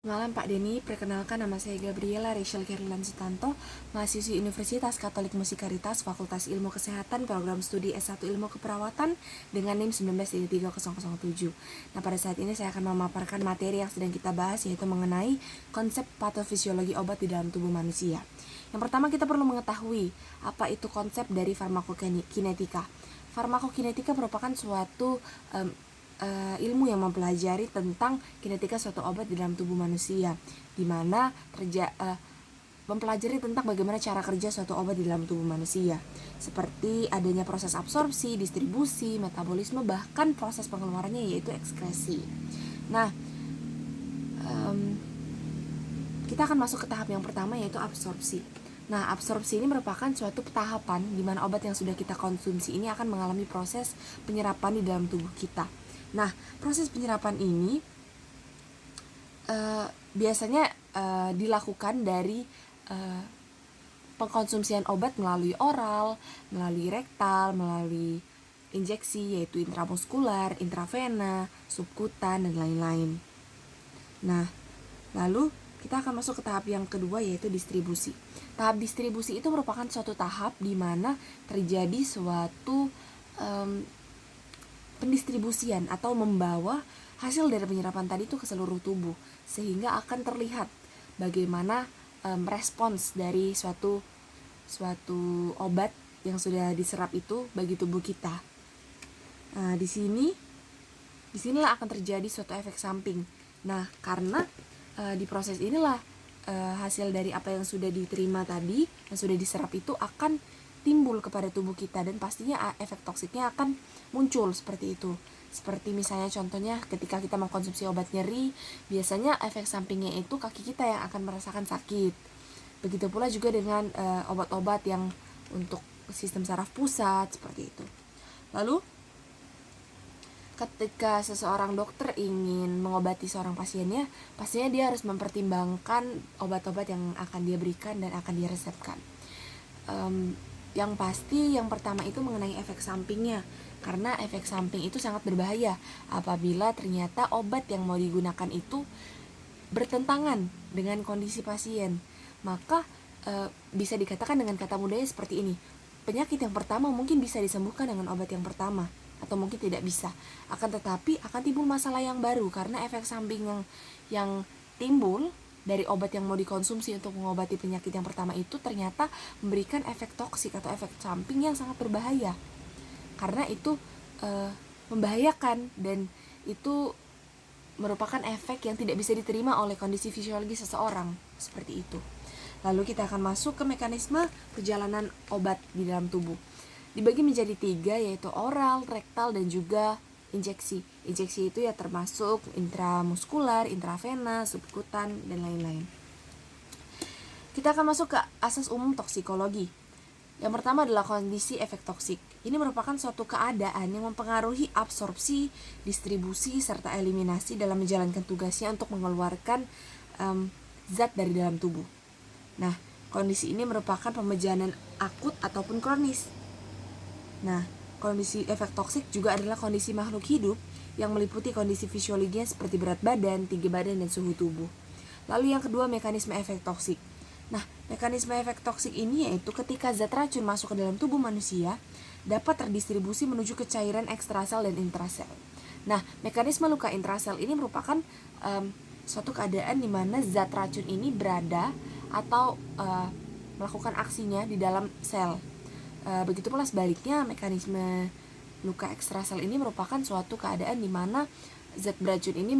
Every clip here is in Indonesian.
Malam Pak Denny, perkenalkan nama saya Gabriela Rachel Caroline Sutanto, mahasiswi Universitas Katolik Musikaritas, Fakultas Ilmu Kesehatan, Program Studi S1 Ilmu Keperawatan dengan NIM 193007. Nah, pada saat ini saya akan memaparkan materi yang sedang kita bahas, yaitu mengenai konsep patofisiologi obat di dalam tubuh manusia. Yang pertama, kita perlu mengetahui apa itu konsep dari farmakokinetika. Farmakokinetika merupakan suatu ilmu yang mempelajari tentang kinetika suatu obat di dalam tubuh manusia, di mana mempelajari tentang bagaimana cara kerja suatu obat di dalam tubuh manusia, seperti adanya proses absorpsi, distribusi, metabolisme, bahkan proses pengeluarannya yaitu ekskresi. Nah, kita akan masuk ke tahap yang pertama, yaitu absorpsi. Nah, absorpsi ini merupakan suatu tahapan di mana obat yang sudah kita konsumsi ini akan mengalami proses penyerapan di dalam tubuh kita. Nah, proses penyerapan ini biasanya dilakukan dari pengkonsumsian obat melalui oral, melalui rektal, melalui injeksi yaitu intramuskular, intravena, subkutan, dan lain-lain. Nah, lalu kita akan masuk ke tahap yang kedua, yaitu distribusi. Tahap distribusi itu merupakan suatu tahap di mana terjadi suatu pendistribusian atau membawa hasil dari penyerapan tadi itu ke seluruh tubuh, sehingga akan terlihat bagaimana respons dari suatu obat yang sudah diserap itu bagi tubuh kita. Nah, disinilah akan terjadi suatu efek samping. Nah, karena di proses inilah hasil dari apa yang sudah diterima tadi, yang sudah diserap itu akan timbul kepada tubuh kita, dan pastinya efek toksiknya akan muncul seperti itu. Seperti misalnya contohnya ketika kita mengkonsumsi obat nyeri, biasanya efek sampingnya itu kaki kita yang akan merasakan sakit. Begitu pula juga dengan obat-obat yang untuk sistem saraf pusat seperti itu. Lalu ketika seseorang dokter ingin mengobati seorang pasiennya, pastinya dia harus mempertimbangkan obat-obat yang akan dia berikan dan akan dia resepkan. Yang pasti yang pertama itu mengenai efek sampingnya, karena efek samping itu sangat berbahaya apabila ternyata obat yang mau digunakan itu bertentangan dengan kondisi pasien. Maka bisa dikatakan dengan kata mudahnya seperti ini: penyakit yang pertama mungkin bisa disembuhkan dengan obat yang pertama, atau mungkin tidak bisa. Akan tetapi akan timbul masalah yang baru karena efek samping yang timbul dari obat yang mau dikonsumsi untuk mengobati penyakit yang pertama itu ternyata memberikan efek toksik atau efek samping yang sangat berbahaya. Karena itu membahayakan, dan itu merupakan efek yang tidak bisa diterima oleh kondisi fisiologi seseorang, seperti itu. Lalu kita akan masuk ke mekanisme perjalanan obat di dalam tubuh. Dibagi menjadi 3, yaitu oral, rektal, dan juga injeksi. Injeksi itu ya termasuk intramuskular, intravena, subkutan, dan lain-lain. Kita akan masuk ke asas umum toksikologi. Yang pertama adalah kondisi efek toksik. Ini merupakan suatu keadaan yang mempengaruhi absorpsi, distribusi, serta eliminasi dalam menjalankan tugasnya untuk mengeluarkan zat dari dalam tubuh. Nah, kondisi ini merupakan pembejanan akut ataupun kronis. Nah, kondisi efek toksik juga adalah kondisi makhluk hidup yang meliputi kondisi fisiologinya seperti berat badan, tinggi badan, dan suhu tubuh. Lalu yang kedua, mekanisme efek toksik. Nah, mekanisme efek toksik ini yaitu ketika zat racun masuk ke dalam tubuh manusia, dapat terdistribusi menuju ke cairan ekstrasel dan intrasel. Nah, mekanisme luka intrasel ini merupakan suatu keadaan di mana zat racun ini berada atau melakukan aksinya di dalam sel. Begitu pula sebaliknya, mekanisme luka ekstrasel ini merupakan suatu keadaan di mana zat beracun ini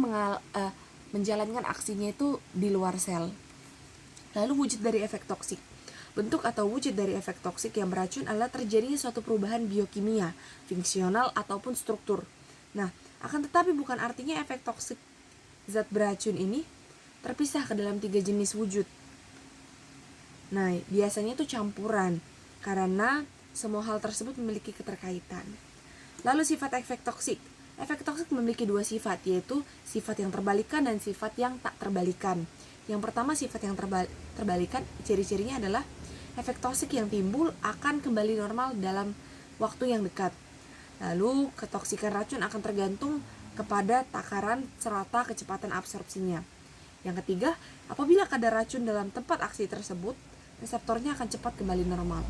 menjalankan aksinya itu di luar sel. Lalu wujud dari efek toksik. Bentuk atau wujud dari efek toksik yang beracun adalah terjadinya suatu perubahan biokimia, fungsional ataupun struktur. Nah, akan tetapi bukan artinya efek toksik zat beracun ini terpisah ke dalam 3 jenis wujud. Nah, biasanya itu campuran karena semua hal tersebut memiliki keterkaitan. Lalu sifat efek toksik. Efek toksik memiliki 2 sifat, yaitu sifat yang terbalikan dan sifat yang tak terbalikan. Yang pertama, sifat yang terbalikan, ciri-cirinya adalah efek toksik yang timbul akan kembali normal dalam waktu yang dekat. Lalu ketoksikan racun akan tergantung kepada takaran serta kecepatan absorpsinya. Yang ketiga, apabila kadar racun dalam tempat aksi tersebut, reseptornya akan cepat kembali normal.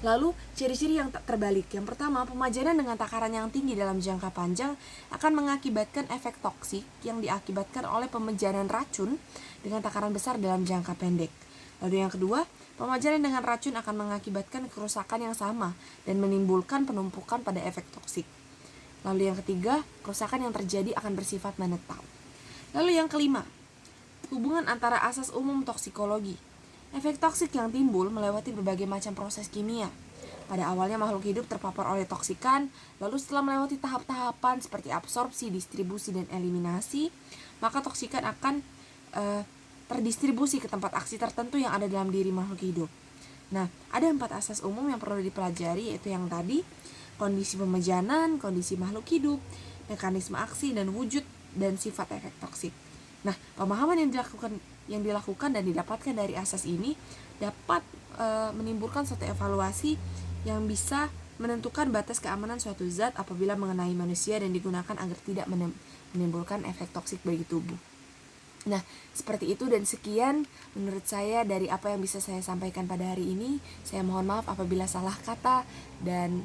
Lalu, ciri-ciri yang tak terbalik. Yang pertama, pemajanan dengan takaran yang tinggi dalam jangka panjang akan mengakibatkan efek toksik yang diakibatkan oleh pemajanan racun dengan takaran besar dalam jangka pendek. Lalu yang kedua, pemajanan dengan racun akan mengakibatkan kerusakan yang sama dan menimbulkan penumpukan pada efek toksik. Lalu yang ketiga, kerusakan yang terjadi akan bersifat menetap. Lalu yang kelima, hubungan antara asas umum toksikologi. Efek toksik yang timbul melewati berbagai macam proses kimia. Pada awalnya makhluk hidup terpapar oleh toksikan, lalu setelah melewati tahap-tahapan seperti absorpsi, distribusi, dan eliminasi, maka toksikan akan terdistribusi ke tempat aksi tertentu yang ada dalam diri makhluk hidup. Nah, ada 4 asas umum yang perlu dipelajari, yaitu yang tadi, kondisi pemajanan, kondisi makhluk hidup, mekanisme aksi, dan wujud dan sifat efek toksik. Nah, pemahaman yang dilakukan dan didapatkan dari asas ini dapat menimbulkan suatu evaluasi yang bisa menentukan batas keamanan suatu zat apabila mengenai manusia dan digunakan agar tidak menimbulkan efek toksik bagi tubuh. Nah, seperti itu dan sekian menurut saya dari apa yang bisa saya sampaikan pada hari ini. Saya mohon maaf apabila salah kata dan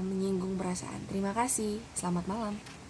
menyinggung perasaan. Terima kasih. Selamat malam.